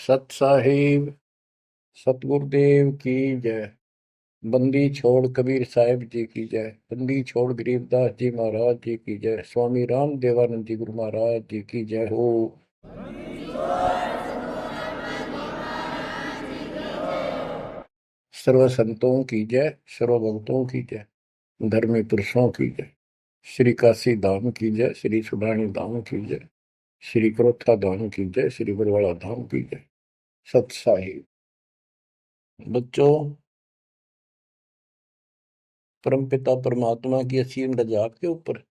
सत साहिब सतगुरुदेव की जय। बंदी छोड़ कबीर साहिब जी की जय। बंदी छोड़ गरीबदास जी महाराज जी की जय। स्वामी राम देवानंद जी गुरु महाराज जी की जय हो। सर्व संतों की जय, सर्व भक्तों की जय, धर्मी पुरुषों की जय। श्री काशी धाम की जय, श्री सुडानी धाम की जय, श्री क्रोथा धाम की जय, श्री बरवाड़ा धाम की जय। सत साहिब बच्चों, परमपिता परमात्मा की असीम रजा आपके ऊपर।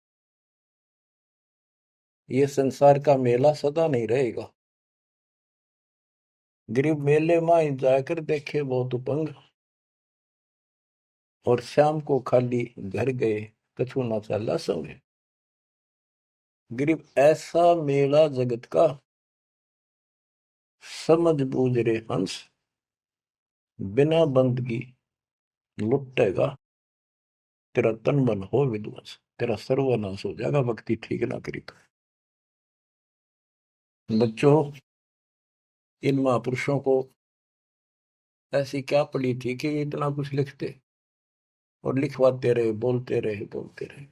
ये संसार का मेला सदा नहीं रहेगा। गरीब मेले में जाकर देखे बहुत उपंग, और शाम को खाली घर गए कछु ना चाला संग। गरीब ऐसा मेला जगत का, समझ बूझ रे हंस, बिना बंदगी लुटेगा, तेरा तन मन हो विध्वंस, तेरा सर्वनाश हो जाएगा भक्ति ठीक ना करी तो। बच्चों, इन महापुरुषों को ऐसी क्या पड़ी थी कि इतना कुछ लिखते और लिखवाते रहे, बोलते रहे बोलते रहे।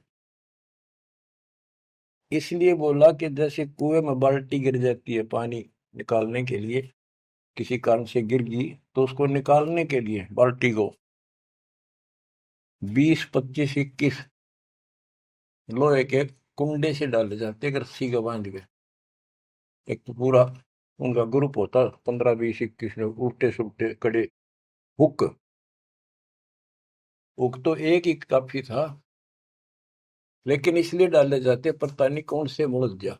इसलिए बोला कि जैसे कुएं में बाल्टी गिर जाती है पानी निकालने के लिए, किसी कारण से गिर गई तो उसको निकालने के लिए बाल्टी को 20, 25, 21 लोहे के कुंडे से डाले जाते हैं रस्सी का बांध के। एक तो पूरा उनका ग्रुप होता, 15, 20, 21 लोग, उल्टे सुलटे कड़े। हुक हुक तो एक ही काफी था, लेकिन इसलिए डाले जाते पता नहीं कौन से मुड़ जा।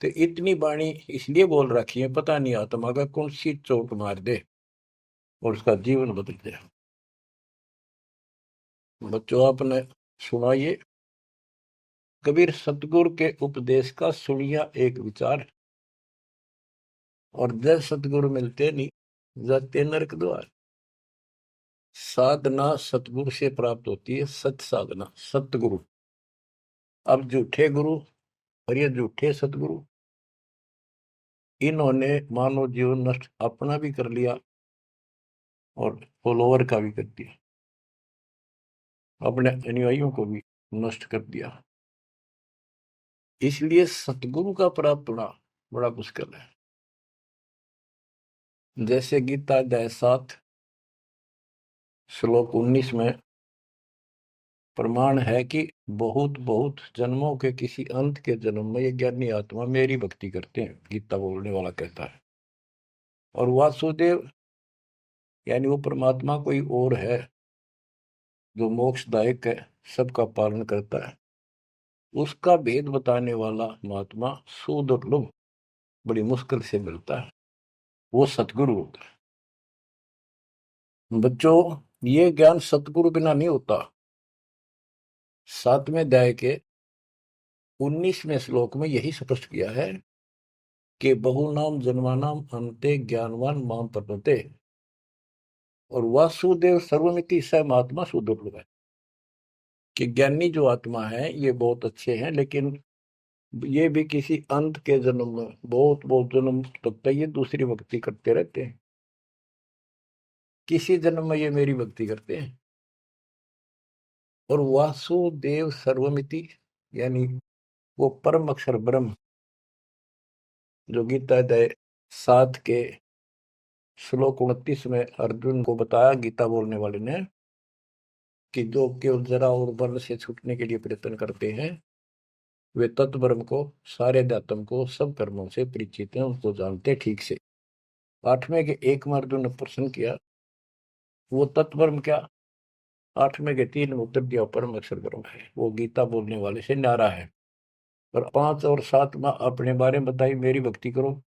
तो इतनी बाणी इसलिए बोल रखी है, पता नहीं आत्मा का कौन सी चोट मार दे और उसका जीवन बदल जाए। बच्चों, आपने सुना ये कबीर सतगुरु के उपदेश का सुनिया एक विचार, और जय सतगुरु मिलते नहीं जाते नरक द्वार। साधना सतगुरु से प्राप्त होती है, सत साधना सतगुरु। अब झूठे गुरु और ये झूठे सतगुरु, इन्होंने मानव जीवन नष्ट अपना भी कर लिया और फॉलोवर का भी कर दिया, अपने अनुयायियों को भी नष्ट कर दिया। इसलिए सतगुरु का प्राप्त होना बड़ा मुश्किल है। जैसे गीता अध्याय 7 श्लोक 19 में प्रमाण है कि बहुत बहुत जन्मों के किसी अंत के जन्म में ये ज्ञानी आत्मा मेरी भक्ति करते हैं, गीता बोलने वाला कहता है। और वासुदेव यानी वो परमात्मा कोई और है जो मोक्षदायक है, सबका पालन करता है। उसका भेद बताने वाला महात्मा सुदुर्लभ, बड़ी मुश्किल से मिलता है, वो सतगुरु होता है। बच्चों, ये ज्ञान सतगुरु बिना नहीं होता। 7वें अध्याय के 19वें श्लोक में यही स्पष्ट किया है कि बहुनाम जन्मानाम अंते ज्ञानवान माम प्रपद्ये, और वासुदेव सर्वमिति स महात्मा सुदुर्लभ है। कि ज्ञानी जो आत्मा है ये बहुत अच्छे हैं, लेकिन ये भी किसी अंत के जन्म में बहुत बहुत जन्म तक तो ये दूसरी भक्ति करते रहते हैं, किसी जन्म में ये मेरी भक्ति करते हैं। और वासुदेव सर्वमिति यानी वो परम अक्षर ब्रह्म, जो गीता अध्याय 7 के श्लोक 29 में अर्जुन को बताया गीता बोलने वाले ने, कि जो केवल जरा और बल से छूटने के लिए प्रयत्न करते हैं, वे तत्ब्रह्म को, सारे अध्यात्म को, सब कर्मों से परिचित हैं, उनको जानते ठीक से। 8वें के 1 में अर्जुन ने प्रश्न किया, वो तत्ब्रह्म क्या? 8वें के 3 में उत्तर दिया, परम अक्षर ब्रह्म है। वो गीता बोलने वाले से न्यारा है। और 5 और 7 में अपने बारे में बताई, मेरी भक्ति करो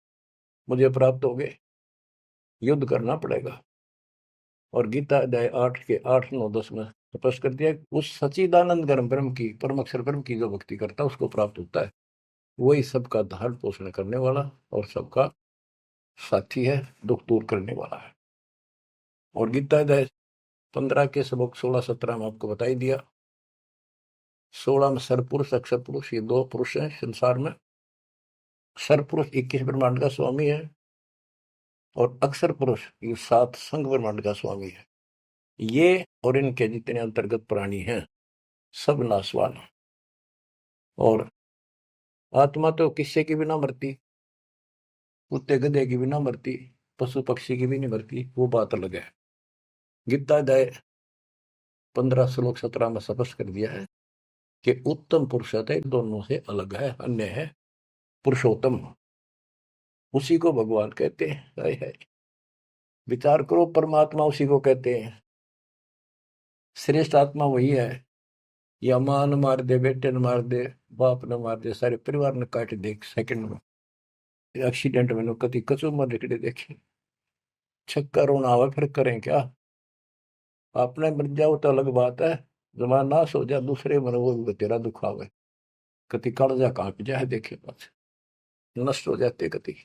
मुझे प्राप्त हो गए, युद्ध करना पड़ेगा। और गीता अध्याय 8 के 8, 9, 10 में स्पष्ट कर दिया, उस सच्चिदानंद ब्रह्म की, परम अक्षर ब्रह्म की जो भक्ति करता है उसको प्राप्त होता है। वही सबका धारण पोषण करने वाला और सबका साथी है, दुख दूर करने वाला है। और गीता अध्याय 15 के श्लोक 16, 17 में आपको बताई दिया। 16 में सरपुरुष अक्षर पुरुष, ये 2 पुरुष हैं संसार में। सरपुरुष 21 ब्रह्मांड का स्वामी है, और अक्षर पुरुष ये 7 संघ ब्रह्मांड का स्वामी है। ये और इनके जितने अंतर्गत प्राणी हैं सब नाशवान। और आत्मा तो किससे की भी ना मरती, कुत्ते गधे की भी ना मरती, पशु पक्षी की भी नहीं मरती, वो बात अलग है। गीता अध्याय 15 श्लोक 17 में स्पष्ट कर दिया है कि उत्तम पुरुष है दोनों से अलग है, अन्य है पुरुषोत्तम। उसी को भगवान कहते हैं। है विचार करो, परमात्मा उसी को कहते हैं। श्रेष्ठ आत्मा वही है। या मां न मार दे, बेटे न मार दे, बाप न मार दे, सारे परिवार ने काट दे सेकंड में। एक्सीडेंट में कति कचू मर निकले देखे, छक्का रोना आवे, फिर करें क्या। आपने मर जाओ तो अलग बात है, जमा नाश हो जाए दूसरे मर वो भी तेरा दुख आवे, कति कालजा कांप जाए देखे पास नष्ट हो जाते कति।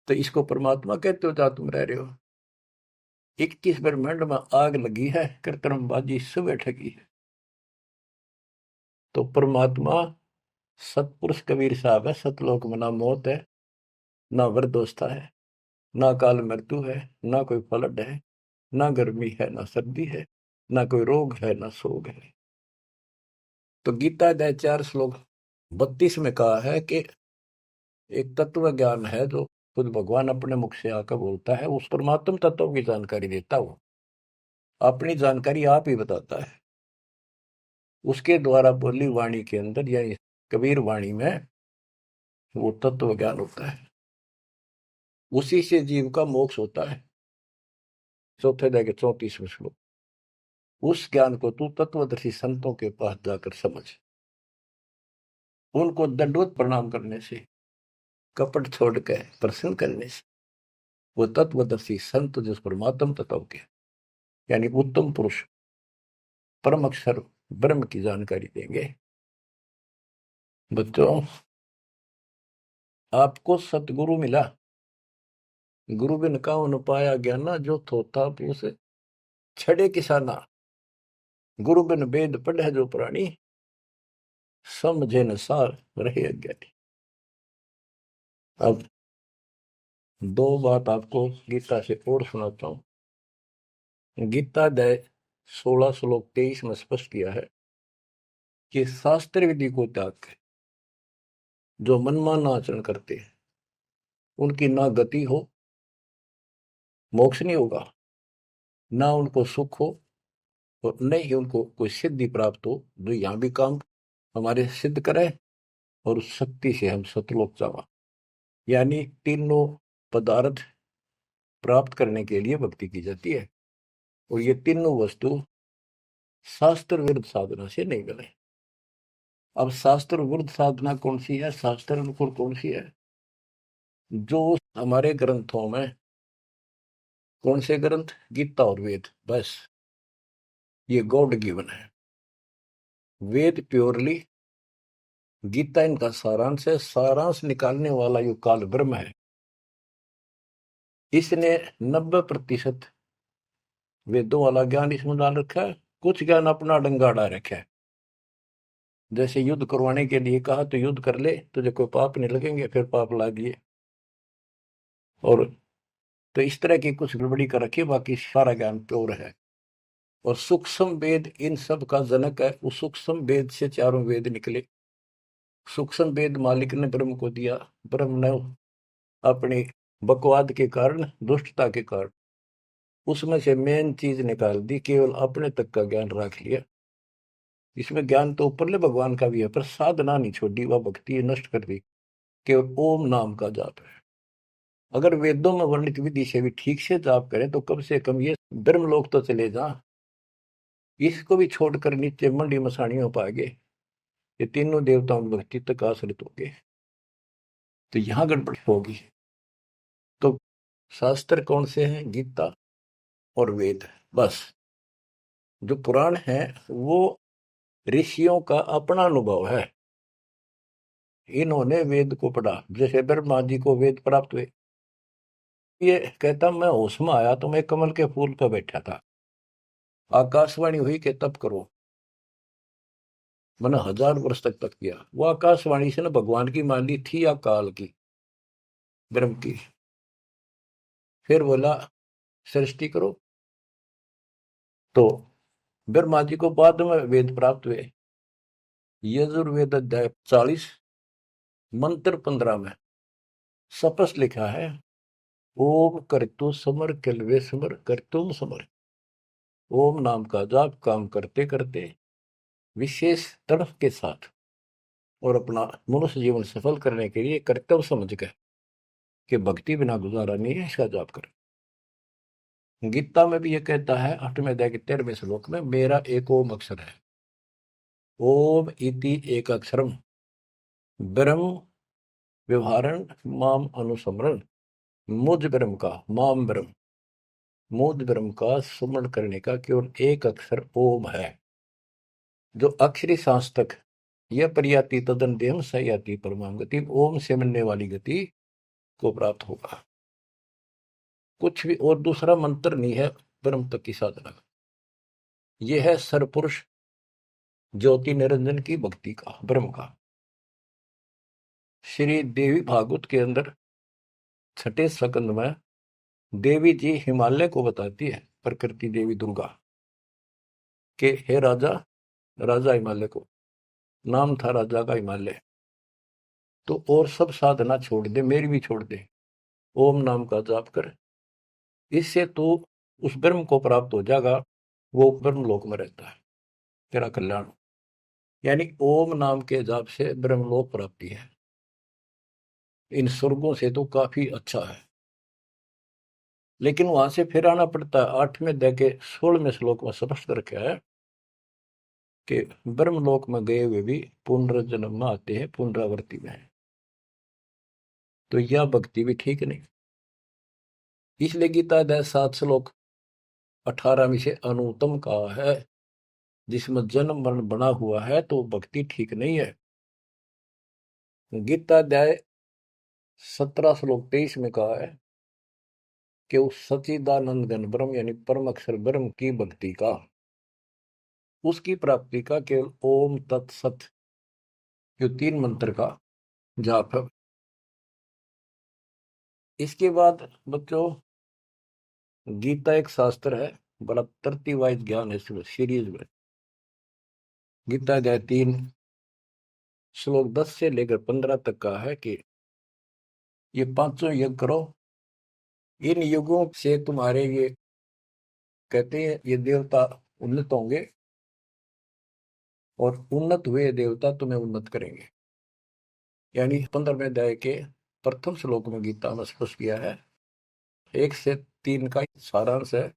तो इसको परमात्मा कहते हो जहां तुम रह रहे हो। 21 ब्रह्मांड में आग लगी है, कृत्रिमबाजी सुबह ठगी है। तो परमात्मा सतपुरुष कबीर साहब है। सतलोक में ना मौत है, ना वृद्धोस्था है, ना काल मृत्यु है, ना कोई फ्लड है, ना गर्मी है, ना सर्दी है, ना कोई रोग है, ना शोक है। तो गीता अध्याय 4 श्लोक 32 में कहा है कि एक तत्व ज्ञान है जो खुद भगवान अपने मुख से आकर बोलता है, उस परमात्म तत्व की जानकारी देता हो, अपनी जानकारी आप ही बताता है। उसके द्वारा बोली वाणी के अंदर यानी कबीर वाणी में वो तत्व ज्ञान होता है। उसी से जीव का मोक्ष होता है। चौथे अध्याय के 34वें श्लोक। उस ज्ञान को तू तत्वदर्शी संतों के पास जाकर समझ। उनको दंडवत प्रणाम करने से, कपट छोड़ के प्रसन्न करने से वो तत्वदर्शी संत जिस परमात्म तत्व के यानी उत्तम पुरुष परम अक्षर ब्रह्म की जानकारी देंगे। बच्चों, आपको सतगुरु मिला, गुरु बिन काहू पाया ज्ञाना, जो थोथा पूस छड़े किसाना। गुरु बिन वेद पढ़े जो प्राणी, समझे न सार रहे अज्ञानी। अब 2 बात आपको गीता से और सुनाता हूं। गीता अध्याय 16 श्लोक 23 में स्पष्ट किया है कि शास्त्र विधि को त्याग के जो मनमाना आचरण करते हैं उनकी ना गति हो, मोक्ष नहीं होगा, ना उनको सुख हो, और न ही उनको कोई सिद्धि प्राप्त हो जो यहाँ भी काम हमारे सिद्ध करे और उस शक्ति से हम सतलोक जावा। यानी तीनों पदार्थ प्राप्त करने के लिए भक्ति की जाती है, और ये तीनों वस्तु शास्त्र विरुद्ध साधना से नहीं मिले। अब शास्त्र विरुद्ध साधना कौन सी है, शास्त्र अनुकूल कौन सी है? जो हमारे ग्रंथों में, कौन से ग्रंथ? गीता और वेद, बस ये गॉड गिवन है। वेद प्योरली, गीता इनका सारांश है। सारांश निकालने वाला यो काल ब्रह्म है। इसने 90% वेदों वाला ज्ञान इसमें डाल रखा है, कुछ ज्ञान अपना डंगाड़ा रखा है। जैसे युद्ध करवाने के लिए कहा तो युद्ध कर ले, तुझे कोई पाप नहीं लगेंगे, फिर पाप लागिए। और तो इस तरह की कुछ गड़बड़ी कर रखी है, बाकी सारा ज्ञान प्योर है। और सूक्ष्म वेद इन सब का जनक है। उस सूक्ष्म वेद से चारों वेद निकले। सूक्ष्म वेद मालिक ने ब्रह्म को दिया, ब्रह्म ने अपनी बकवाद के कारण, दुष्टता के कारण उसमें से मेन चीज निकाल दी, केवल अपने तक का ज्ञान रख लिया। इसमें ज्ञान तो ऊपरले भगवान का भी है, पर साधना नहीं छोड़ी, वह भक्ति नष्ट कर दी। केवल ओम नाम का जाप है। अगर वेदों में वर्णित विधि से भी ठीक से जाप करें तो कम से कम ये ब्रह्मलोक तो चले जा। इसको भी छोड़कर नीचे मंडी मसाणी हो पाएंगे, ये तीनों देवताओं की भक्ति तक आश्रित होंगे, तो यहां गड़बड़ होगी। तो शास्त्र कौन से हैं? गीता और वेद, बस। जो पुराण है वो ऋषियों का अपना अनुभव है। इन्होंने वेद को पढ़ा, जैसे ब्रह्मा जी को वेद प्राप्त हुए। ये कहता मैं होश में आया तो मैं कमल के फूल पर बैठा था, आकाशवाणी हुई कि तप करो। मैंने 1000 वर्ष तक किया। वो आकाशवाणी से ना भगवान की मान ली थी या काल की, ब्रह्म की। फिर बोला सृष्टि करो। तो ब्रह्मा जी को बाद में वेद प्राप्त हुए। यजुर्वेद अध्याय 40 मंत्र 15 में स्पष्ट लिखा है, ओम करतु समर किलवे समर करतुम समर। ओम नाम का जाप काम करते करते विशेष तड़फ के साथ और अपना मनुष्य जीवन सफल करने के लिए कर्तव्य समझ कर कि भक्ति बिना गुजारा नहीं है, इसका जाप करें। गीता में भी ये कहता है 8वें अध्याय के 13वें श्लोक में, मेरा एक ओम अक्षर है। ओम इति एक अक्षरम ब्रह्म व्यवहारण माम अनुसमरण। मुझ ब्रह्म का, माम ब्रह्म, मुझ ब्रह्म का सुमरण करने का केवल एक अक्षर ओम है। जो अक्षरी सांस तक यह प्रयाति तदन देहम सयाति परमाम गति, ओम से मिलने वाली गति को प्राप्त होगा। कुछ भी और दूसरा मंत्र नहीं है ब्रह्म तक की साधना का। यह है सरपुरुष ज्योति निरंजन की भक्ति का, ब्रह्म का। श्री देवी भागवत के अंदर 6ठे स्कंद में देवी जी हिमालय को बताती है, प्रकृति देवी दुर्गा के, हे राजा, राजा हिमालय को नाम था राजा का हिमालय, तो और सब साधना छोड़ दे, मेरी भी छोड़ दे, ओम नाम का जाप कर, इससे तो उस ब्रह्म को प्राप्त हो जाएगा, वो ब्रह्म लोक में रहता है, तेरा कल्याण। यानी ओम नाम के जाप से ब्रह्मलोक प्राप्ति है। इन स्वर्गों से तो काफी अच्छा है, लेकिन वहां से फिर आना पड़ता है। 8वें अध्याय के 16वें श्लोक में स्पष्ट रखा है कि ब्रह्मलोक में गए हुए भी पुनर्जन्म में आते हैं, पुनरावृत्ति में है। तो यह भक्ति भी ठीक नहीं। इसलिए गीता अध्याय 7 श्लोक 18 से अनुत्तम कहा है, जिसमें जन्म मरण बना हुआ है तो भक्ति ठीक नहीं है। गीता अध्याय 17 श्लोक 23 में कहा है कि उस सच्चिदानंद घन ब्रह्म यानी परम अक्षर ब्रह्म की भक्ति का, उसकी प्राप्ति का केवल ओम तत्सत जो 3 मंत्र का जाप है। इसके बाद बच्चों, गीता एक शास्त्र है, बड़ा तरतीब वाइज ज्ञान है इसमें, सीरीज में। गीता अध्याय 3 श्लोक 10 से लेकर 15 तक का है कि ये 5 यज्ञ करो, इन युगों से तुम्हारे ये कहते हैं ये देवता उन्नत होंगे और उन्नत हुए देवता तुम्हें उन्नत करेंगे। यानी 15वें अध्याय के प्रथम श्लोक में गीता में स्पष्ट किया है, 1 से 3 का सारांश है।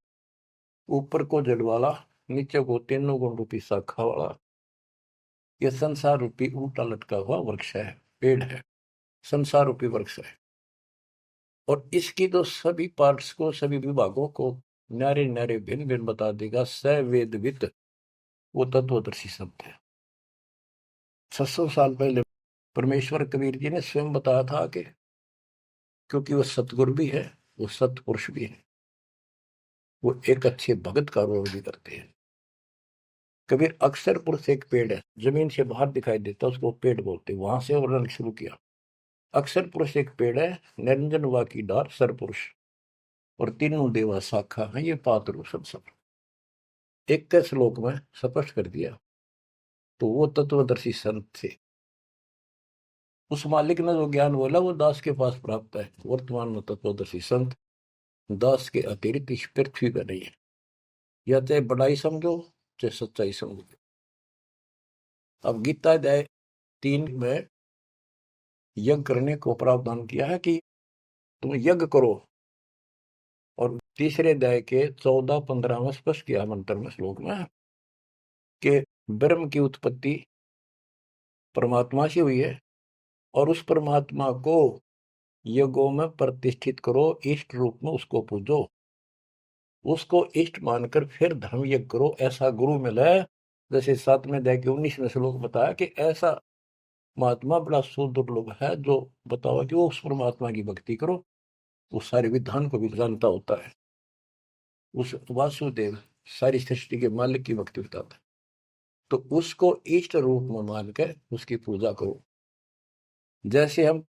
ऊपर को जड़ वाला, नीचे को तीनों गुण रूपी शाखा वाला, यह संसार रूपी उल्टा लटका हुआ वृक्ष है, पेड़ है, संसार रूपी वृक्ष है। और इसकी तो सभी पार्ट्स को, सभी विभागों को न्यारे न्यारे भिन्न भिन्न बता देगा सवेदवित वो तत्वदर्शी शब्द है। 600 साल पहले परमेश्वर कबीर जी ने स्वयं बताया था कि क्योंकि वो सतगुरु भी है, वो सतपुरुष भी है, वो एक अच्छे भगत का रोल भी करते हैं। कबीर अक्षर पुरुष एक पेड़ है, जमीन से बाहर दिखाई देता, उसको पेड़ बोलते, वहां से वर्णन शुरू किया। अक्षर पुरुष एक पेड़ है, निरंजन वा की डार सरपुरुष, और तीनों देवा शाखा है, ये पात्र सब 21 श्लोक में स्पष्ट कर दिया। तो वो तत्वदर्शी संत थे। उस मालिक ने जो ज्ञान बोला वो दास के पास प्राप्त है। वर्तमान में तत्वदर्शी संत दास के अतिरिक्त इस पृथ्वी पर नहीं है। या चाहे बड़ाई समझो चाहे सच्चाई समझो। अब गीता अध्याय 3 में यज्ञ करने को प्रावधान किया है कि तुम यज्ञ करो, और तीसरे अध्याय के 14-15 में स्पष्ट किया मंत्र में, श्लोक में, कि ब्रह्म की उत्पत्ति परमात्मा से हुई है और उस परमात्मा को यज्ञों में प्रतिष्ठित करो, इष्ट रूप में उसको पूजो, उसको इष्ट मानकर फिर धर्म यज्ञ करो। ऐसा गुरु मिला है, जैसे 7वें अध्याय के 19वें श्लोक बताया कि ऐसा महात्मा बड़ा सुदुर्लभ है जो बताओ कि वो उस परमात्मा की भक्ति करो, उस सारे विधान को भी जानता होता है, उस वासुदेव सारी सृष्टि के मालिक की भक्ति बताता है। तो उसको इष्ट रूप में मान कर उसकी पूजा करो। जैसे हम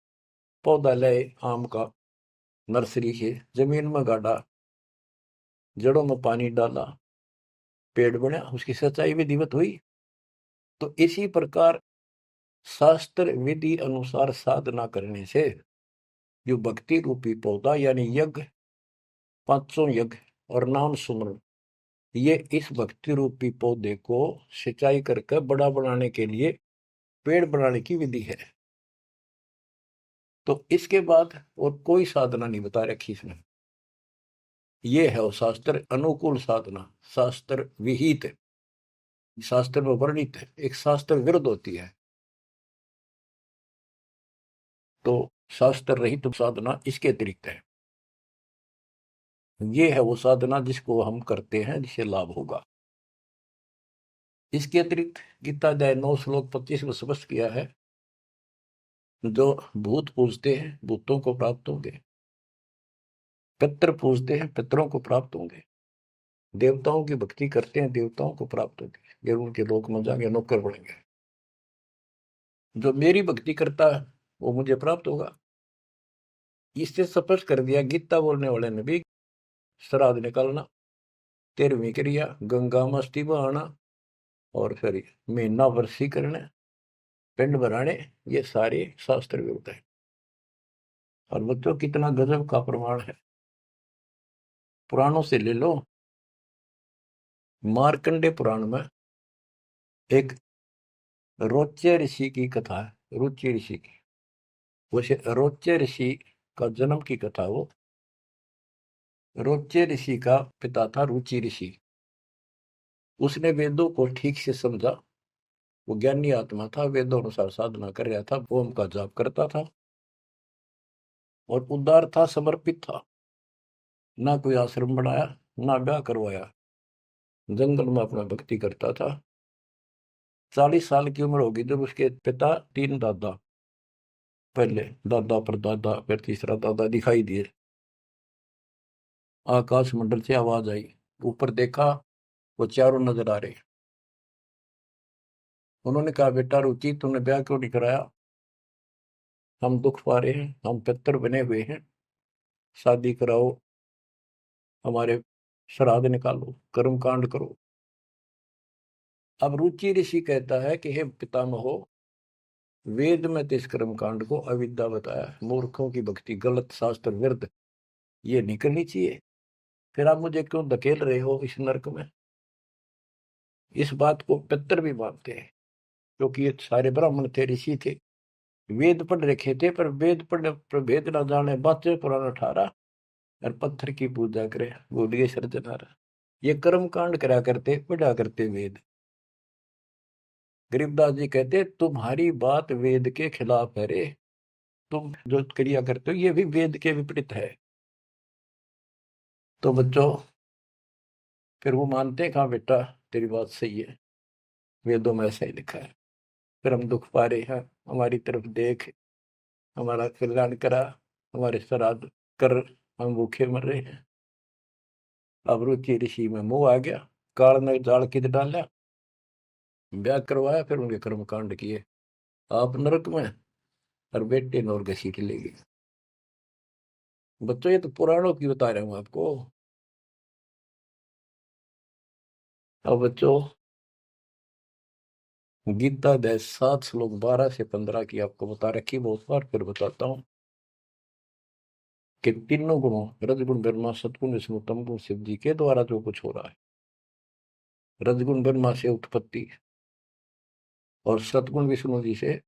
पौधा लाए आम का, नर्सरी से जमीन में गाड़ा, जड़ों में पानी डाला, पेड़ बना, उसकी सच्चाई विधिवत हुई। तो इसी प्रकार शास्त्र विधि अनुसार साधना करने से जो भक्ति रूपी पौधा यानी यज्ञ, पांचों यज्ञ और नाम सुमरन, ये इस भक्ति रूपी पौधे को सिंचाई करके बड़ा बनाने के लिए पेड़ बनाने की विधि है। तो इसके बाद और कोई साधना नहीं बता रखी इसमें। ये है वो शास्त्र अनुकूल साधना, शास्त्र विहित, शास्त्र में वर्णित है, एक शास्त्र विरुद्ध होती है। तो शास्त्र रहित साधना इसके अतिरिक्त है। ये है वो साधना जिसको हम करते हैं, जिससे लाभ होगा। इसके अतिरिक्त गीता अध्याय 9 श्लोक 25 में स्पष्ट किया है, जो भूत पूजते हैं भूतों को प्राप्त होंगे, पितर पूजते हैं पितरों को प्राप्त होंगे, देवताओं की भक्ति करते हैं देवताओं को प्राप्त होंगे, ये उनके लोक में जाएंगे, नौकर बनेंगे। जो मेरी भक्ति करता है वो मुझे प्राप्त होगा। इससे स्पष्ट कर दिया गीता बोलने वाले ने भी, श्राद्ध निकालना, 13वीं क्रिया, गंगा मस्ती बहाना, और फिर महीना वर्षी करने, पिंड भराने, ये सारे शास्त्र विरुद्ध है। और बच्चों कितना गजब का प्रमाण है, पुराणों से ले लो। मार्कंडे पुराण में एक रोच्य ऋषि की कथा है, रुचि ऋषि की। वैसे रोच्य ऋषि का जन्म की कथा वो, रोच्य ऋषि का पिता था रुचि ऋषि। उसने वेदों को ठीक से समझा, वो ज्ञानी आत्मा था, वेदों अनुसार साधना कर रहा था, ओम का जाप करता था और उदार था, समर्पित था। ना कोई आश्रम बनाया, ना ब्याह करवाया, जंगल में अपना भक्ति करता था। 40 साल की उम्र होगी जब उसके पिता, 3 दादा, पहले दादा पर दादा, फिर तीसरा दादा दिखाई दिए। आकाश मंडल से आवाज आई, ऊपर देखा, वो चारों नजर आ रहे। उन्होंने कहा, बेटा रुचि, तुमने ब्याह क्यों नहीं कराया? हम दुख पा रहे हैं, हम पितर बने हुए हैं, शादी कराओ, हमारे श्राद्ध निकालो, कर्म कांड करो। अब रुचि ऋषि कहता है कि हे पितामहो, वेद में तो इस कर्म कांड को अविद्या बताया, मूर्खों की भक्ति, गलत, शास्त्र विरुद्ध, ये नहीं करनी चाहिए। फिर आप मुझे क्यों धकेल रहे हो इस नरक में? इस बात को पितर भी मानते हैं, क्योंकि ये सारे ब्राह्मण थे, ऋषि थे, वेद पढ़ रखे थे, पर वेद पढ़ने पर भेद ना जाने, बातें पुराना ठारा और पत्थर की पूजा करे, बोलिए सर्जनारा। ये कर्म कांड करा करते, पढ़ा करते वेद। गरीबदास जी कहते, तुम्हारी बात वेद के खिलाफ है रे, तुम जो क्रिया करते हो ये भी वेद के विपरीत है। तो बच्चों, फिर वो मानते हैं, कहा बेटा तेरी बात सही है, वेदों में ऐसा ही लिखा है। फिर हम दुख पा रहे हैं, हमारी तरफ देख, हमारा कल्याण करा, हमारे श्राद्ध कर, हम भूखे मर रहे हैं। अब रुचि ऋषि में मोह आ गया, काल ने जाल किद डाला, ब्याह करवाया, फिर उनके कर्म कांड किए, आप नरक में और बेटे नौर घसीट ले गए। बच्चों, ये तो पुराणों की बता रहा हूं आपको। अब बच्चों, गीता अध्याय 7 श्लोक 12 से 15 की आपको बता रखी बहुत बार, फिर बताता हूं कि तीनों गुणों, रजगुण ब्रह्मा, सतगुण विष्णु, तमगुण शिव जी के द्वारा जो कुछ हो रहा है। रजगुण ब्रह्मा से उत्पत्ति और सतगुण विष्णु जी से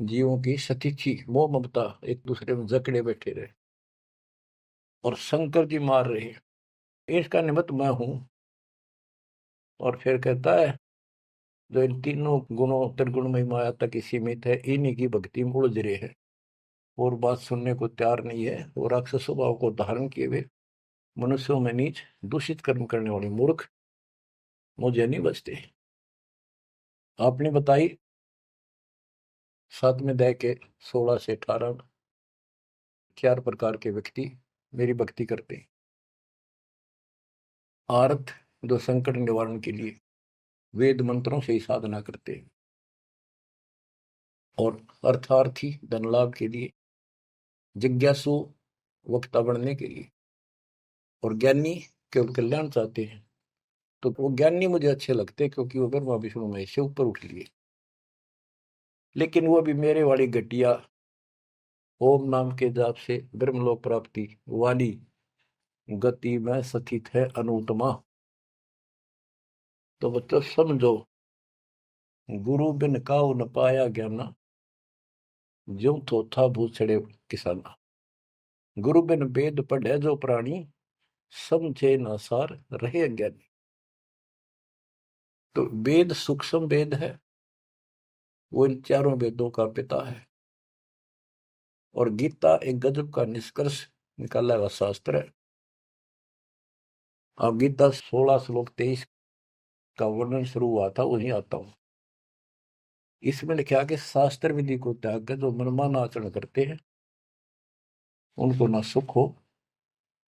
जीवों की सतीथी, मोह ममता, एक दूसरे में जकड़े बैठे रहे, और शंकर जी मार रहे हैं, इसका निमित्त मैं हूं। और फिर कहता है, जो इन तीनों गुणों त्रिगुणमयी माया तक ही सीमित है, इन्हीं की भक्ति में उलझ रहे हैं, और बात सुनने को तैयार नहीं है, और राक्षस स्वभाव को धारण किए हुए मनुष्यों में नीच, दूषित कर्म करने वाले मूर्ख मुझे नहीं बचते। आपने बताई 7वें अध्याय के 16 से 18 4 प्रकार के व्यक्ति मेरी भक्ति करते हैं। आर्थ, जो संकट निवारण के लिए वेद मंत्रों से ही साधना करते हैं, और अर्थार्थी, धन लाभ के लिए, जिज्ञासु, वक्ता बनने के लिए, और ज्ञानी केवल कल्याण चाहते हैं। तो वो ज्ञानी मुझे अच्छे लगते हैं क्योंकि वो ब्रह्मा विष्णु महेश से ऊपर उठ लिए। लेकिन वो भी मेरे वाली घटिया ओम नाम के जाप से ब्रह्मलोक प्राप्ति वाली गति में स्थित है अनुत्तमा। तो बच्चों समझो, गुरु बिन काऊ न पाया ज्ञाना, ज्यों थोथा भूसड़े किसाना। गुरु बिन वेद पढ़े जो प्राणी, समझे न सार रहे अज्ञानी। तो वेद सूक्ष्म वेद है, वो इन चारों वेदों का पिता है। और गीता एक गजब का निष्कर्ष निकाला हुआ शास्त्र है। अब गीता 16 श्लोक 23 का वर्णन शुरू हुआ था, वहीं आता हूं। इसमें लिखा कि शास्त्र विधि को त्याग कर जो मनमाना आचरण करते हैं, उनको ना सुख हो,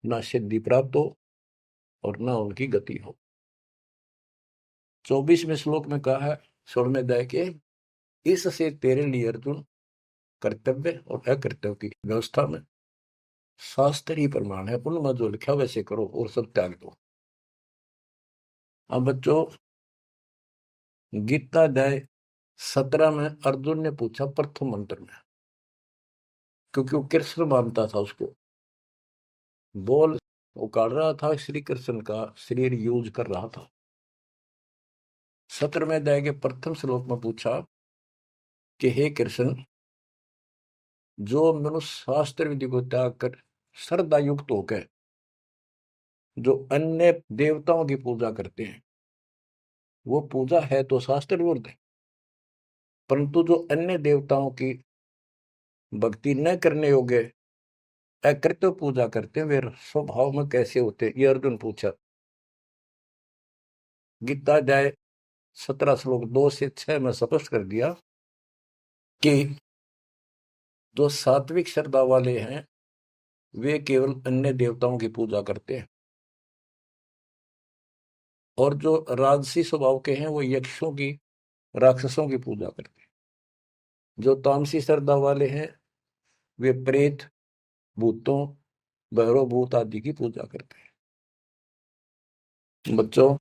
ना सिद्धि प्राप्त हो, और ना उनकी गति हो। 24वें श्लोक में कहा है 16वें अध्याय के, इससे तेरे लिए अर्जुन कर्तव्य और अकर्तव्य की व्यवस्था में शास्त्र ही प्रमाण है। उनमें जो लिखा वैसे करो और सब त्याग दो। अब बच्चों, गीता अध्याय 17 में अर्जुन ने पूछा प्रथम मंत्र में, क्योंकि वो कृष्ण मानता था उसको, बोल उकाड़ रहा था, श्री कृष्ण का शरीर यूज कर रहा था। 17वें अध्याय के प्रथम श्लोक में पूछा कि हे कृष्ण, जो मनुष्य शास्त्र विधि को त्याग कर श्रद्धा युक्त होकर जो अन्य देवताओं की पूजा करते हैं, वो पूजा है तो शास्त्र विरुद्ध है। परंतु जो अन्य देवताओं की भक्ति न करने योग्य अकृत्य पूजा करते हैं, वे स्वभाव में कैसे होते हैं, ये अर्जुन पूछा। गीता अध्याय 17 श्लोक 2 से 6 में स्पष्ट कर दिया कि जो सात्विक श्रद्धा वाले हैं, वे केवल अन्य देवताओं की पूजा करते हैं, और जो राजसी स्वभाव के हैं, वो यक्षों की, राक्षसों की पूजा करते हैं। जो तामसी श्रद्धा वाले हैं, वे प्रेत, भूतों, भैरव भूत आदि की पूजा करते हैं। बच्चों,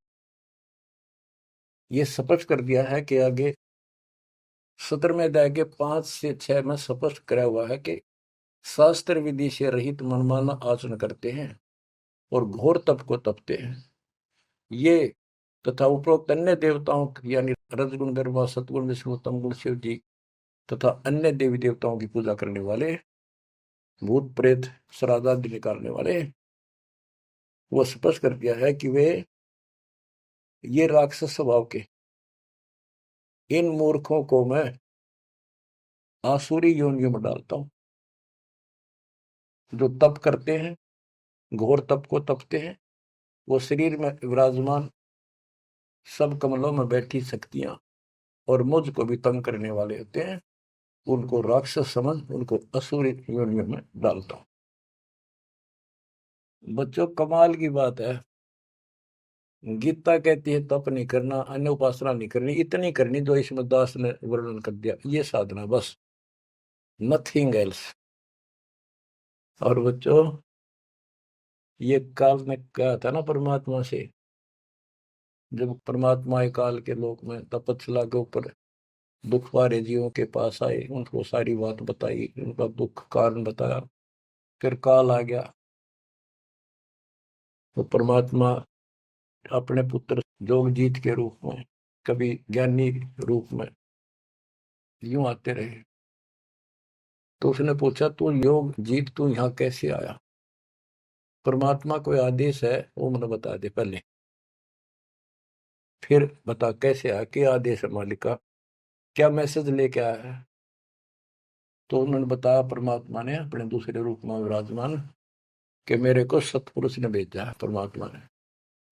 ये स्पष्ट कर दिया है कि आगे 17वें अध्याय के 5 से 6 में स्पष्ट करा हुआ है कि शास्त्र विधि से रहित मनमाना आचरण करते हैं और घोर तप को तपते हैं, ये तथा उपरोक्त अन्य देवताओं यानी रजगुण ब्रह्मा, सतगुण विष्णु, तमगुण शिव जी तथा अन्य देवी देवताओं की पूजा करने वाले, भूत प्रेत श्राद्ध आदि निकालने वाले, वो स्पष्ट कर दिया है कि वे ये राक्षस स्वभाव के इन मूर्खों को मैं आसुरी योनियों में डालता हूं। जो तप करते हैं, घोर तप को तपते हैं, वो शरीर में विराजमान सब कमलों में बैठी शक्तियां और मुझ को भी तंग करने वाले होते हैं, उनको राक्षस समझ उनको असुरी योनियों में डालता हूं। बच्चों, कमाल की बात है, गीता कहती है तप नहीं करना, अन्य उपासना नहीं करनी, इतनी करनी जो इसमें दास ने वर्णन कर दिया, ये साधना बस, नथिंग एल्स। और बच्चों, ये काल ने कहा था ना परमात्मा से, जब परमात्मा काल के लोक में तपस्या के ऊपर दुख वाले जीवों के पास आए, उनको सारी बात बताई, उनका दुख कारण बताया, फिर काल आ गया, तो परमात्मा अपने पुत्र जोगजीत के रूप में, कभी ज्ञानी रूप में यूं आते रहे। तो उसने पूछा, तू योग जीत, तू यहाँ कैसे आया? परमात्मा कोई आदेश है वो मुझे बता दे पहले, फिर बता कैसे आया, क्या आदेश है मालिक का, क्या मैसेज लेके आया है? तो उन्होंने बताया, परमात्मा ने अपने दूसरे रूप में विराजमान कि मेरे को सतपुरुष ने भेजा है परमात्मा ने,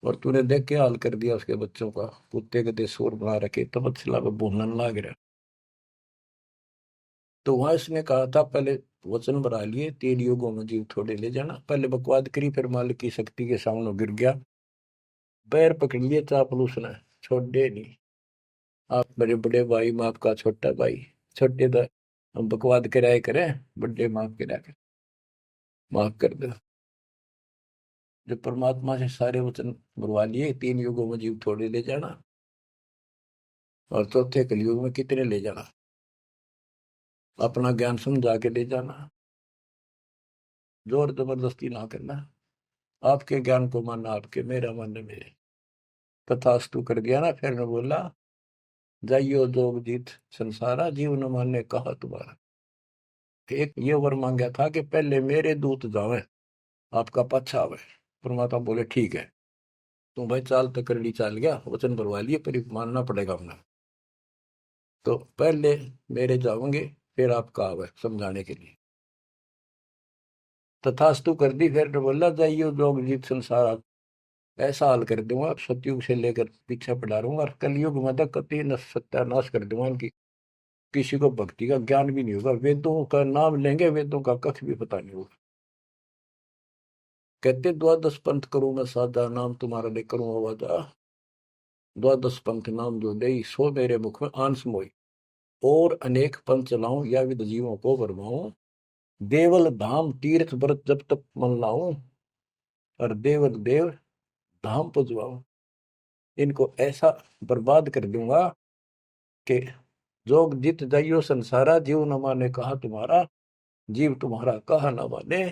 और तूने देख के हाल कर दिया उसके बच्चों का, कुत्ते के देश शोर बना रखे, तपस्या में भूनने लाग रहा। तो वहां इसने कहा था, पहले वचन बना लिए, 3 युगों में जीव थोड़े ले जाना, पहले बकवाद करी, फिर मालिक की शक्ति के सामने गिर गया, पैर पकड़ लिए चापलूस ने, छोड़े नहीं। आप मेरे बड़े भाई, मैं आपका छोटा भाई, छोटे तो हम बकवाद कराए करें, बड़े माफ करा कर। माफ कर दो। जो परमात्मा से सारे वचन बुलवा लिए, 3 युगों में जीव थोड़े ले जाना, और चौथे कलयुग में कितने ले जाना, अपना ज्ञान समझा के ले जाना, जोर जबरदस्ती ना करना, आपके ज्ञान को मानना आपके, मेरा मानना मेरे। तथास्तु कर दिया ना, फिर ने बोला जाइयो जोग जीत संसारा, जीव न माने कहा तुम्हारा। एक ये वर मांगा था कि पहले मेरे दूत जावे, आपका पच्छा आवे। परमात्मा बोले ठीक है, तुम भाई चाल तकड़ी चाल गया, वचन भरवा लिए, पर मानना पड़ेगा अपना। तो पहले मेरे जाओगे, फिर आपका आवे समझाने के लिए। तथास्तु कर दी, फिर ने बोला जाइयो जोग जीत संसारा, ऐसा हाल कर दूंगा सतयुग से लेकर पीछे पड़ा रहूंगा, और कलयुग में तो कति सत्यानाश कर दूंगा इनकी। किसी को भक्ति का ज्ञान भी नहीं होगा, वेदों का नाम लेंगे, वेदों का कख भी पता नहीं होगा। कहते द्वादश पंथ करूं मैं साधा, नाम तुम्हारा ले करूं आवाजा, द्वादश पंथ नाम जो दे सो मेरे मुख में आंस मोई, और अनेक पंथ चलाऊं या विद जीवों को बरमाऊं, देवल धाम तीर्थ व्रत जब तक मन लाऊं, और देवल देव धाम पुजवाऊं। इनको ऐसा बर्बाद कर दूंगा कि जोग जित जाइयो संसारा, जीव न माने कहा तुम्हारा, जीव तुम्हारा कहा न माने,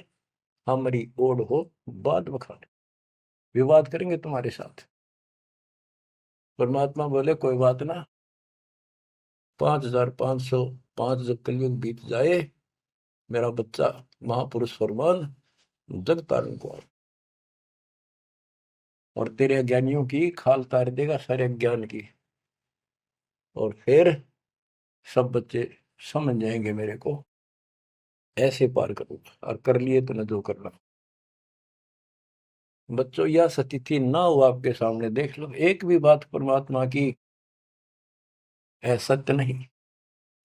हमारी ओढ़ हो बात बखाने। विवाद करेंगे तुम्हारे साथ। परमात्मा बोले कोई बात ना, 5505 जब कलयुग बीत जाए, मेरा बच्चा महापुरुष फरमान जग तारण को, और तेरे अज्ञानियों की खाल तार देगा सारे ज्ञान की, और फिर सब बच्चे समझ जाएंगे मेरे को, ऐसे पार करूंगा। और कर लिए तो न जो करना। बच्चों यह स्थिति ना हो आपके सामने, देख लो एक भी बात परमात्मा की है सत्य नहीं।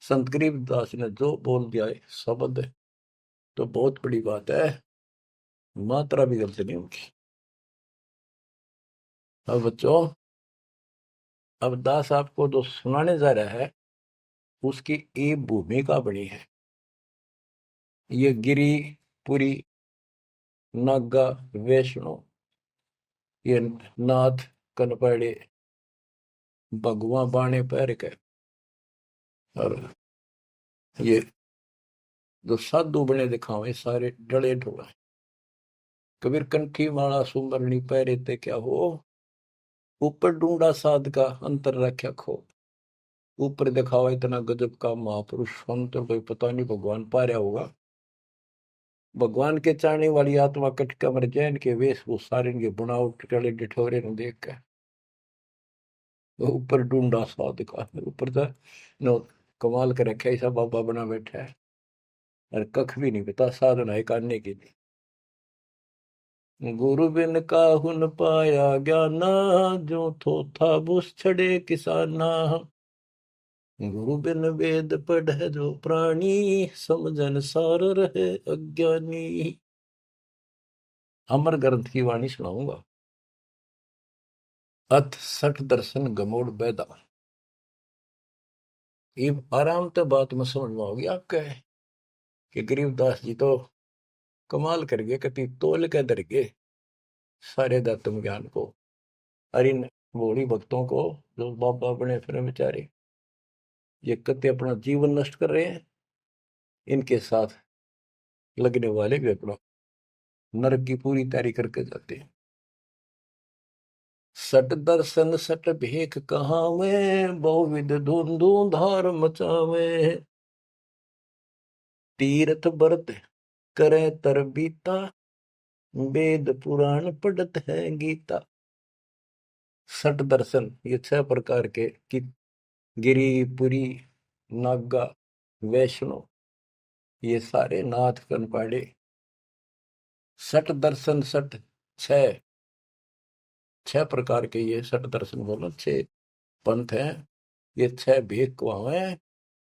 संत गरीबदास ने जो बोल दिया है शब्द है, तो बहुत बड़ी बात है, मात्रा भी गलत नहीं उनकी। अब बच्चों, अब दास आपको जो सुनाने जा रहा है, उसकी एक भूमिका बनी है। ये गिरी पुरी नागा वैष्णो, ये नाथ कनपड़े भगवा बाणे पैर के, और ये जो साधु बने दिखावे सारे डले ढोला। कबीर कंठी माला सुमरनी पैरे ते क्या हो, ऊपर ढूंढा साध का अंतर रख्या खो। ऊपर दिखावा इतना गजब का महापुरुष संत, कोई पता नहीं भगवान पा रहा होगा। भगवान के चाहने वाली आत्मा कट कमर जैन के वेशभूषा इनके बुनावट टले डिठोरे ने देख कर ऊपर ढूंढा साध का, ऊपर तो नो कमाल कर रखे, ऐसा बाबा बना बैठा है, और कख भी नहीं पता साधना है करने के लिए। गुरु बिन काहुन पाया ज्ञाना, जो थो था बुस छड़े किसाना। गुरु बिन वेद पढ़े जो प्राणी, समझन सार रहे अज्ञानी। अमर ग्रंथ की वाणी सुनाऊंगा। अथ सठ दर्शन गमोड़ बैदा। ये आराम तो बात में समझ में होगी आपके, कि गरीबदास जी तो कमाल कर गए, कति तोल के दर गए सारे दत्तम ज्ञान को, और इन भोली भक्तों को जो बाबा बने फिर बेचारे, ये कति अपना जीवन नष्ट कर रहे हैं, इनके साथ लगने वाले भी अपना नरक की पूरी तैयारी करके जाते हैं। सट दर्शन सट भेख कहावे, बहुविध धुंधु धार मचावे। तीर्थ व्रत करे तर बीता, वेद पुराण पढ़त है गीता। सट दर्शन ये 6 प्रकार के कि गिरी पुरी नागा वैष्णो, ये सारे नाथ कनपाड़े। सट दर्शन सट, छह 6 प्रकार के ये सट दर्शन बोलो, 6 पंथ हैं। ये 6 भेद कुआवे,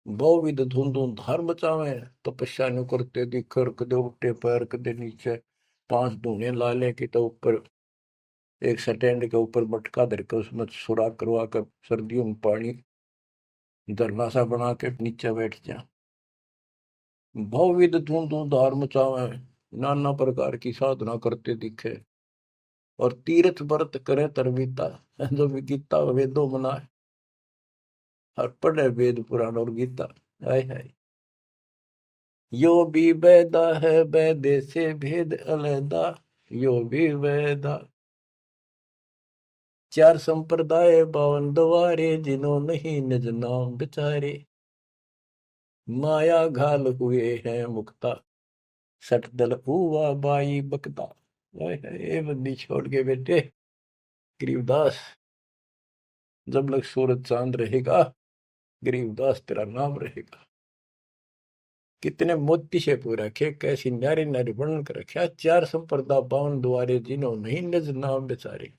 बहुविध धुंधु धार बचावे। तपस्या नु करते दिखर, कदे उल्टे पैर कदे नीचे, 5 धूने ला ले कि तो ऊपर एक स्टैंड के ऊपर मटका धर के उसमें सुराख करवा कर सर्दियों में पानी धरना सा बना के नीचे बैठ जा। बहुविध धुंधु धार मचावे, नाना प्रकार की साधना करते दिखे, और तीर्थ व्रत करे तरवीता, जो भी गीता वेदों मनाए, और पढ़े वेद पुराण और गीता। हाय हाय, यो भी वेदा है, वेदे से भेद अलैदा, यो भी वेदा। चार संप्रदाय 52 द्वारे, जिन्हों नहीं निज नाम बिचारे, माया घाल हुए हैं मुक्ता, सठ दल हुआ बाई बकता। हाय हाय, ये बंदी छोड़ के बेटे गरीबदास, जब लग सूरज चांद रहेगा, गरीबदास तेरा नाम रहेगा। कितने मोती से पूरा रखे, कैसी न्यारी न्यारी वर्णन कर रखा। चार संप्रदा 52 द्वारे, जिन्हों नहीं निज नाम बेचारे।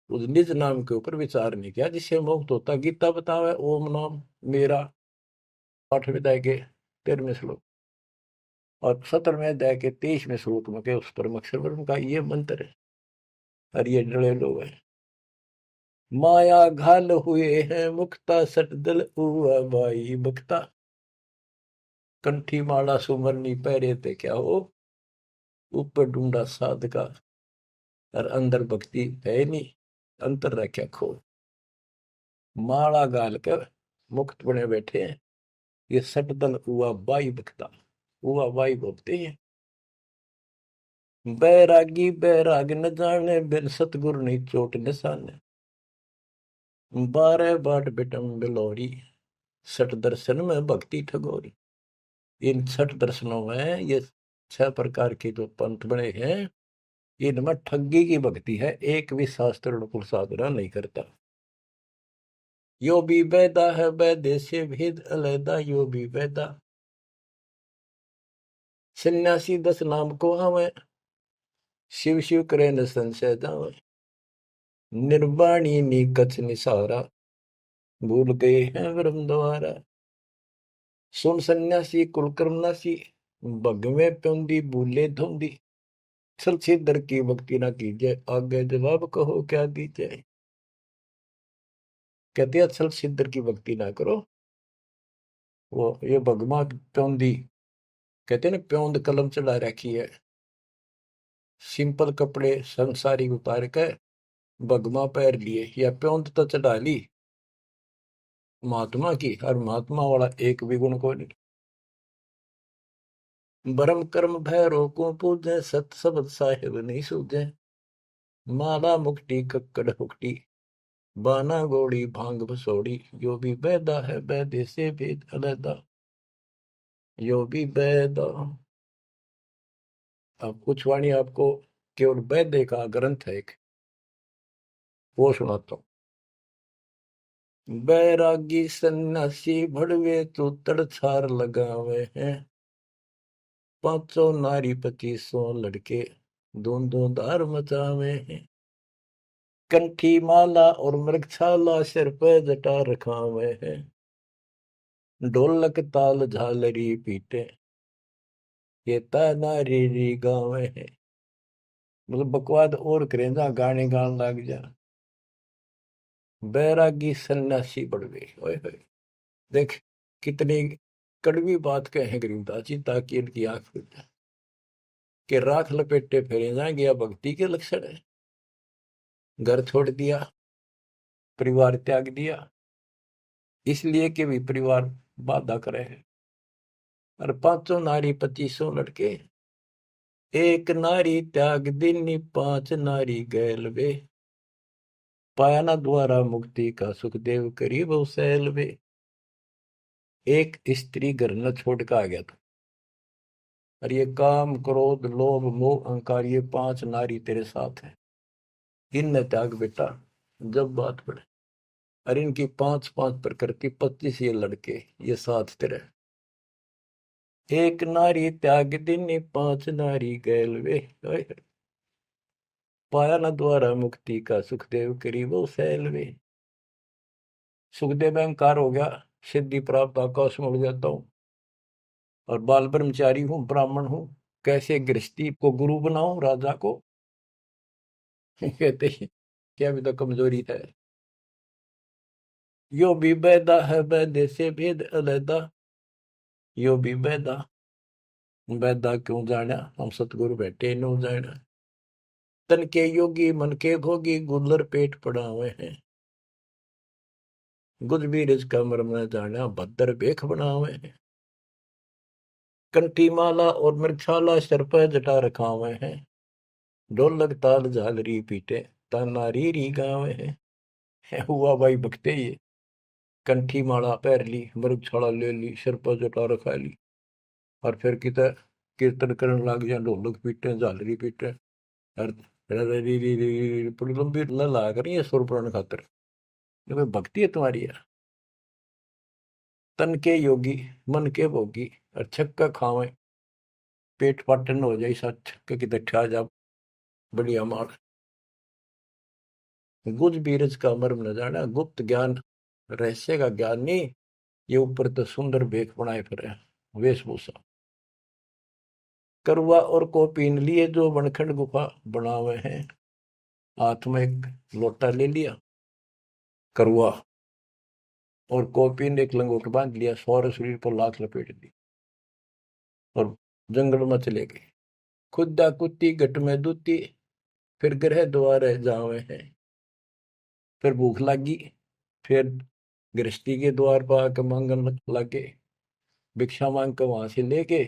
उस निज नाम के ऊपर विचार नहीं किया जिससे मुक्त होता। गीता बतावे ओम नाम मेरा, 8वें अध्याय के 13वें श्लोक, और 17वें अध्याय के 23वें श्लोक में के उस परम अक्षर ब्रह्म का ये मंत्र है। और ये डरे लोग हैं, माया घाल हुए हैं मुक्ता, सट दल हुआ बाई बक्ता। कंठी माला सुमरनी पहरे थे क्या हो, ऊपर ढूंढा साध का, और अंदर भक्ति है नहीं, अंतर रख्या खो। माला गाल कर मुक्त बने बैठे हैं, ये सटदल हुआ बाई बकता, हुआ बाई बोलते हैं। बैरागी बैराग न जाने, बिन सतगुरु नहीं चोट निशाने। 12 बाट बिटम बिलोरी, सठ दर्शन में भक्ति ठगोरी। इन 6 दर्शनों में ये 6 प्रकार के जो पंथ बने हैं, इनमें ठगी की भक्ति है, एक भी शास्त्र अनुकूल साधना नहीं करता। यो भी वेदा है, वेदे से भेद अलैदा, यो भी वेदा। सन्यासी 10 नाम को हमें, शिव शिव करे न संशय जावे। निर्वाणी नी कछ निसारा, भूल गए हैं ब्रह्म द्वारा। सुन सन्यासी कुलकर्म नासी, भगवे प्योंदी भूले धुंदी। छल छेदर की भक्ति ना कीजिए, आगे जवाब कहो क्या दीजिए। कहते हैं छल छेदर की भक्ति ना करो। वो ये भगवा प्योंदी कहते हैं ना, प्योंद कलम चढ़ा रखी है, सिंपल कपड़े संसारी उतार के भगवा पैर लिए, या प्योंद तो चढ़ा ली महात्मा की, और महात्मा वाला एक भी गुण को नहीं। ब्रह्म कर्म भैरो को पूजे, सत शब्द साहिब नहीं सूझे। माला मुक्ति कक्कड़ हुक्टी, बाना गोड़ी भांग भसोड़ी। यो भी बैदा है, बैदे से भेद अलैदा, यो भी बैदा। अब कुछ वाणी आपको केवल बैदे का ग्रंथ है एक, वो सुनाता हूँ। बैरागी सन्यासी भड़वे, तो तड़छार लगावे हैं। 500 नारी 2500 लड़के, दोनों धार मचावे हैं। कंठी माला और मृगछाला, सिर पे जटा रखावे हैं। ढोलक ताल झालरी पीटे, ये नारी री गावे हैं। मतलब बकवाद और करें, जहाँ गाने गान लग जा। बैरागी सन्यासी बढ़वे, ओए होए, देख कितनी कड़वी बात कहे गरीबदास जी, ताकि इनकी आंख खुल जाए कि राख लपेटे फेरे जाएंगे, या भक्ति के लक्षण है। घर छोड़ दिया, परिवार त्याग दिया, इसलिए कि भी परिवार बाधा करे है। और 500 नारी 2500 लड़के, एक नारी त्याग दिनी, 5 नारी गैल वे। पाया ना द्वारा मुक्ति का, सुखदेव करीब सैल वे। एक स्त्री घर न छोड़ के आ गया था, और ये काम क्रोध लोभ मोह अहंकार, ये 5 नारी तेरे साथ है, इन त्याग बेटा। जब बात पड़े, और इनकी 5-5 प्रकृति, 25 ये लड़के, ये साथ तेरे। एक नारी त्याग दिनी, 5 नारी गैल वे। पाया न द्वारा मुक्ति का, सुखदेव करीब सैल वे। सुखदेव अहंकार हो गया, सिद्धि प्राप्त, आकाश में उड़ जाता हूँ, और बाल ब्रह्मचारी हूँ, ब्राह्मण हूँ, कैसे गृहस्थी को गुरु बनाऊं राजा को। कहते हैं क्या भी तो कमजोरी है। यो भी बैदा है, बैदे से भेद अलैदा, यो भी बैदा। बैदा क्यों जाना हम सतगुरु बैठे नो जाना। तन के योगी मन के भोगी गुल्लर पेट पड़ावे हैं। गुज बीरज का मर्म न जाना भद्र बेख बनावे हैं। कंठी माला और मृक्षाला सर पर जटा रखावे हैं। ढोलक ताल झालरी पीटे तानारी री गावे हैं। हुआ भाई भक्ते ये कंठी माला पहर ली मृगशाला ले ली सिर पर जटा रखा ली और फिर कितना कीर्तन करने लग जाए ढोलक पीटे झालरी पीटे और बड़ी लंबी ला करी है सुर पुराण खातर ये भक्ति है तुम्हारी यार। तन के योगी मन के भोगी और छक्का खावे पेट पाटन हो जाए सा छक्के की दठा जा बढ़िया मार। गुज बीरज का मर्म न जाना गुप्त ज्ञान रहस्य का ज्ञान नहीं ये ऊपर तो सुंदर भेख बनाए फिर वेशभूषा। करुआ और को पीन लिए जो बनखंड गुफा बनावे हैं। हाथ में एक लोटा ले लिया करुआ और कोपी ने एक लंगोट बांध लिया सौर शरीर पर लाख लपेट दी और जंगल में चले गए। खुदा कुत्ती घट में दूती फिर ग्रह द्वार जावे हैं। फिर भूख लगी फिर गृहस्थी के द्वार पर आकर मांगन लगे भिक्षा मांग कर वहां से लेके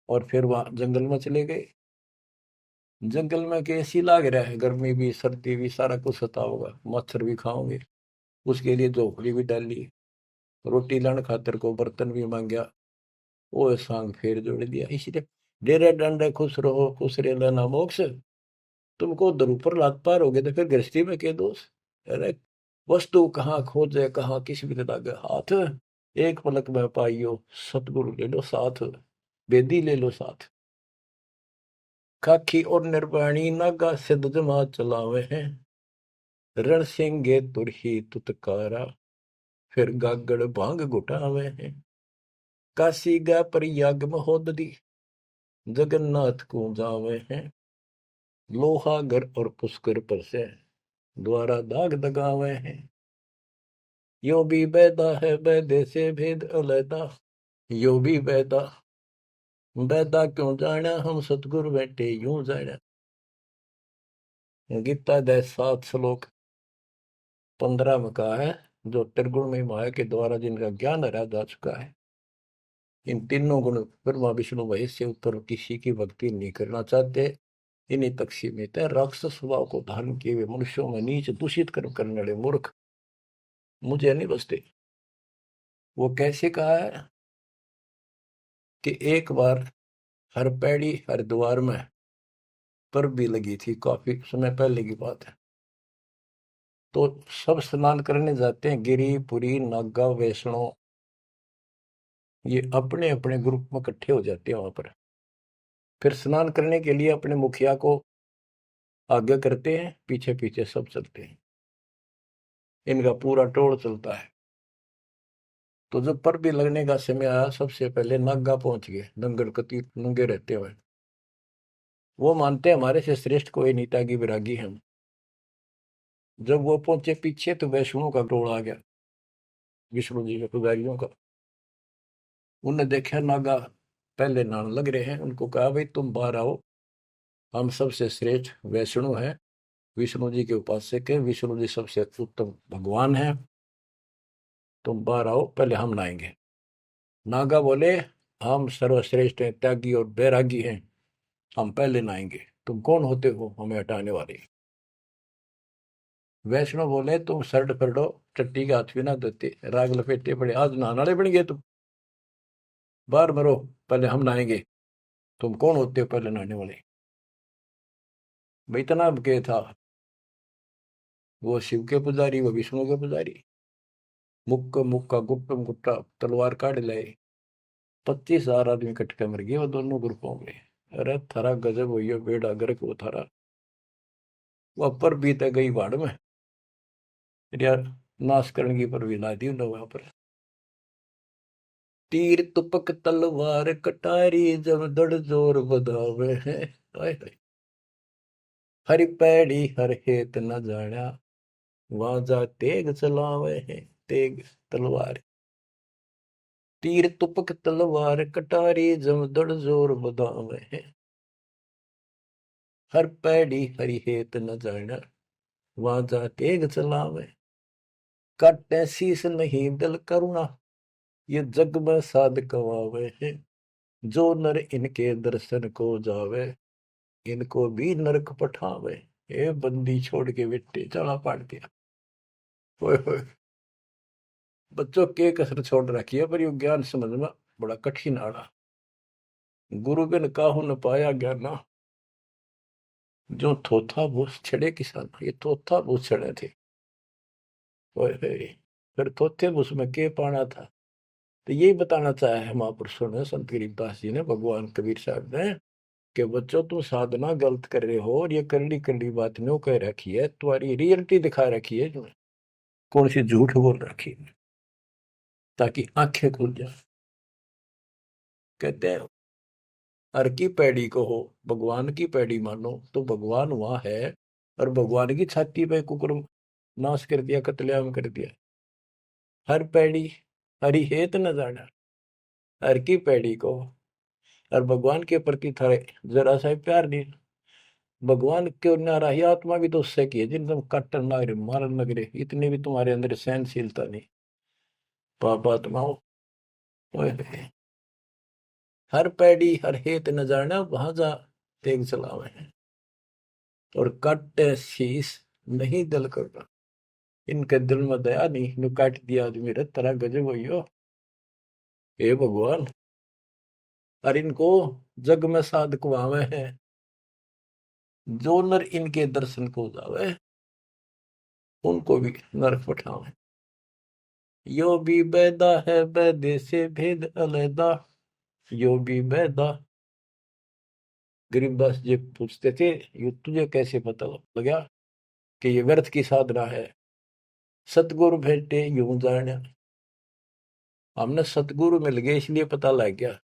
और फिर वहां जंगल में चले गए। जंगल में कैसी लाग रहा है गर्मी भी सर्दी भी सारा कुछ सता होगा मच्छर भी खाओगे उसके लिए झोपड़ी भी डाली रोटी लाने खातर को बर्तन भी मांगया वो सांग फेर जोड़ दिया। इसलिए डेरे डंडे खुश रहो खुश रहे लेना मोक्ष। तुमको उधर ऊपर लात पार हो गए तो फिर गृहस्थी में क्या दोष। अरे वस्तु कहाँ खोजे कहाँ किस भी लगे हाथ एक पलक में पाइयो सतगुरु ले लो साथ बेदी ले लो साथ। खाखी और निर्वाणी नागा सिद्ध जमा चलावे हैं। रण सिंगे तुरही तुतकारा फिर गागड़ भांग घुटावे हैं। काशी गा प्रयाग महोदधी जगन्नाथ को जावे हैं। लोहागर और पुष्कर पर से द्वारा दाग दगावे हैं। यो भी बैदा है बैदे से भेद अलैदा यो भी बैदा बैदा क्यों जाना हम सतगुरु बैठे यूं जाना। गीता दे 7 श्लोक 15 में कहा है जो त्रिगुण में माया के द्वारा जिनका ज्ञान हरा जा चुका है। इन तीनों गुण ब्रह्मा विष्णु महेश से उत्तर किसी की भक्ति नहीं करना चाहते। इन्हीं तक सीमित है। राक्षस स्वभाव को धारण किए हुए मनुष्यों में नीच दूषित कर्म करने वाले मूर्ख मुझे नहीं बसते। वो कैसे कहा है कि एक बार हर पैड़ी हरिद्वार में पर भी लगी थी काफी समय पहले की बात है। तो सब स्नान करने जाते हैं गिरी पुरी नागा वैष्णो ये अपने अपने ग्रुप में इकट्ठे हो जाते हैं वहां पर। फिर स्नान करने के लिए अपने मुखिया को आगे करते हैं पीछे पीछे सब चलते हैं। इनका पूरा टोल चलता है। तो जब पर भी लगने का समय आया सबसे पहले नागा पहुंच गए नंगड़ कती नंगे रहते हुए। वो मानते हमारे से श्रेष्ठ कोई नीता की विरागी हम। जब वो पहुंचे पीछे तो वैष्णो का टोल आ गया विष्णु जी के पुजारियों का। उन्हें देखा नागा पहले नान लग रहे हैं। उनको कहा भाई तुम बाहर आओ हम सबसे श्रेष्ठ वैष्णु हैं विष्णु जी के उपासक है विष्णु जी सबसे उत्तम भगवान है तुम बाहर आओ पहले हम नहाएंगे। नागा बोले हम सर्वश्रेष्ठ हैं त्यागी और बैरागी हैं हम पहले नहाएंगे तुम कौन होते हो हमें हटाने वाले। वैष्णव बोले तुम शर्ट फरडो टट्टी के हाथ भी ना देते राग लपेटे पड़े आज नहाने वाले बन गए तुम बाहर मरो पहले हम नहाएंगे तुम कौन होते हो पहले नहाने वाले। भाई इतना के था वो शिव के पुजारी वो विष्णु के पुजारी। मुक्का मुक्का गुप्त गुप्ता तलवार काट लाए 25,000 आदमी कटके मर गए वो दोनों ग्रुपों में। अरे थारा गजब हुई है बेड़ा गर्क वो थारा वो पर बीते गई बाढ़ में यार नाश करने की पर भी ला दी उन्होंने वहां पर। तीर तुपक तलवार कटारी जब दड़ जोर बधावे हैं। हरि पैड़ी हर हेत न जाना वहां जा तेग चलावे हैं तेग तलवार। तीर तुपक तलवार कटारी जमदड़ जोर बदावे है। हर पैड़ी हरि हेत न जाना वहां जा तेग चलावे। काटे शीस नहीं दिल करुणा ये जग में साध कवावे है। जो नर इनके दर्शन को जावे इनको भी नरक पठावे। ये बंदी छोड़ के बेटे चला पाट दिया। ओए होए, बच्चों के कसर छोड़ रखी है पर ये ज्ञान समझ में बड़ा कठिन आड़ा। गुरु बिन काहू न पाया ज्ञाना जो थोथा भूस छड़े किसान। ये थोथा भूस छड़े थे। ओए होए, फिर थोथे भूस में के पाना था। तो यही बताना चाहे है महापुरुषों ने, संत गरीबदास जी ने, भगवान कबीर साहब ने, कि बच्चों तुम साधना गलत कर रहे हो और ये करड़ी करड़ी बात न्यों कह रखी है, तुम्हारी रियलिटी दिखा रखी है, तुम्हें कौन सी झूठ बोल रखी है, ताकि आंखें खुल जाए। कहते हैं हर की पैड़ी को हो भगवान की पैड़ी मानो तो भगवान वहां है, और भगवान की छाती पे कुकुर नाश कर दिया, कत्लेआम कर दिया। हर पैड़ी हरि हेत न जाना, हर की पैड़ी को, और भगवान के प्रति थारे जरा सा प्यार नहीं। भगवान क्यों नारा ही आत्मा भी तो उससे की है जिन तुम काटन लग रहे मारन लग रहे, इतनी भी तुम्हारे अंदर सहनशीलता नहीं। पाप आत्माओं, हर पैड़ी हर हेत न जाना वहां जा तेग चलावे हैं। और काटे शीस नहीं दिल करना, इनके दिल में दया नहीं, नु काट दिया आदमी रे तरह गजब हो। हे भगवान, और इनको जग में साधक वावे हैं। जो नर इनके दर्शन को जावे उनको भी नरक पठावे। यो भी बैदा है बैदे से भेद अलैदा, यो भी बैदा। गरीबदास जी पूछते थे ये तुझे कैसे पता लगा कि ये व्यर्थ की साधना है। सतगुरु भेटे यूं जाना, हमने सतगुरु मिल गए इसलिए पता लग गया।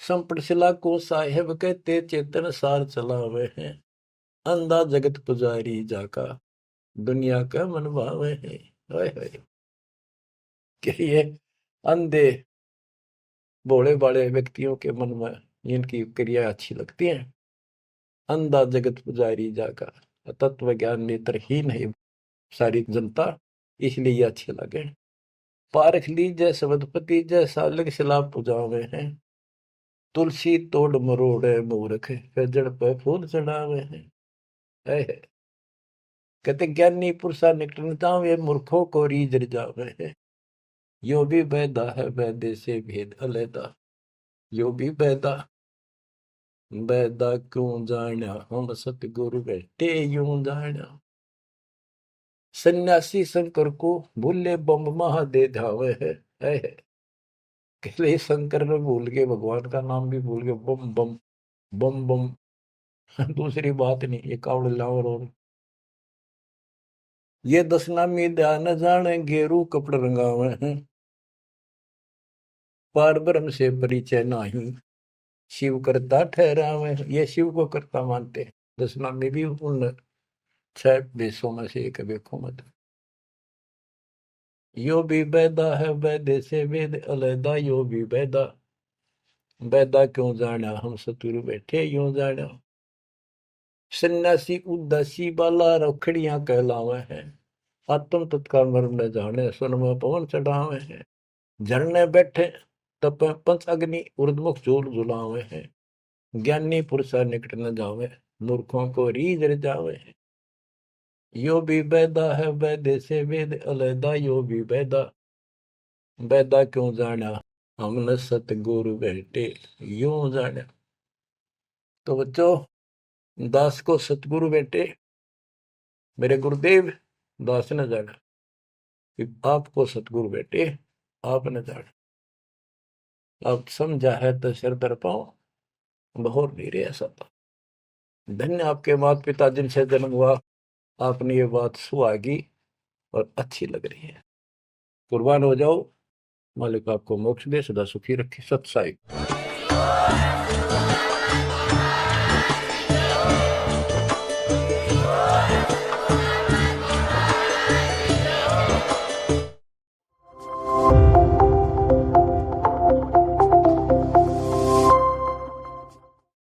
संपट शिला को साहेब कहते चेतन सार चलावे हैं। अंधा जगत पुजारी जाका दुनिया का मन भावे है। कि ये अंधे भोले भाले व्यक्तियों के मन में इनकी क्रिया अच्छी लगती है। अंधा जगत पुजारी जाका, तत्व ज्ञान नेत्रहीन है सारी जनता, इसलिए ये अच्छे लगे। पारख लीजय सबदपति जैसा लग शिला पुजावे हैं। तुलसी तोड़ मरोड़े मूर्ख फिर जड़ पे फूल चढ़ावे हैं। कहते ज्ञानी पुरुषा निकटन जावे मूर्खों को रीझ जावे है। यो भी बैदा है बैदे से भेद अलैदा, यो भी बैदा बैदा क्यों जाना हम सतगुरु बैठे यूं जाना। सन्यासी शंकर को भूले बम महादे धावे है। कहले शंकर ने भूल के भगवान का नाम भी भूल के बम बम बम बम। दूसरी बात नहीं, ये कावड़ लावर। और ये दशनामी ध्यान जाने गेरू कपड़ रंगावे हैं। पार ब्रह्म से परिचय नाही शिव करता ठहरावे, ये शिव को करता मानते। दशनामी भी उन 6 देशों में से एक देखो मत। यो भी बैदा है बैदे से वेद अलैदा, यो भी बैदा बैदा क्यों जाना हम सतुरु बैठे यूं जाना। सन्यासी उदासी बाला रखड़ियां कहलावे हैं। आत्म तत्काल मर्म न जाने सुन में पवन चढ़ावे हैं। झरने बैठे तप पंच अग्नि उर्दमुख झूल झुलावे हैं। ज्ञानी पुरुषा निकट न जावे मूर्खों को रीझ जावे हैं। यो भी बैदा है बैदे से वेद अलैदा, यो भी बैदा बैदा क्यों जाना हमने सतगुरु बैठे यूं जाना। तो बच्चों, दास को सतगुरु बैठे मेरे गुरुदेव दास न जाना, कि आपको सतगुरु बैठे आप न जाना। आप समझा है तो सिर दर पाओ, बहुत नहीं रे ऐसा था। धन्य आपके माता पिता जिनसे जन्म हुआ, आपने ये बात सुहागी और अच्छी लग रही है। कुर्बान हो जाओ, मालिक आपको मोक्ष दे, सदा सुखी रखे। सत साई।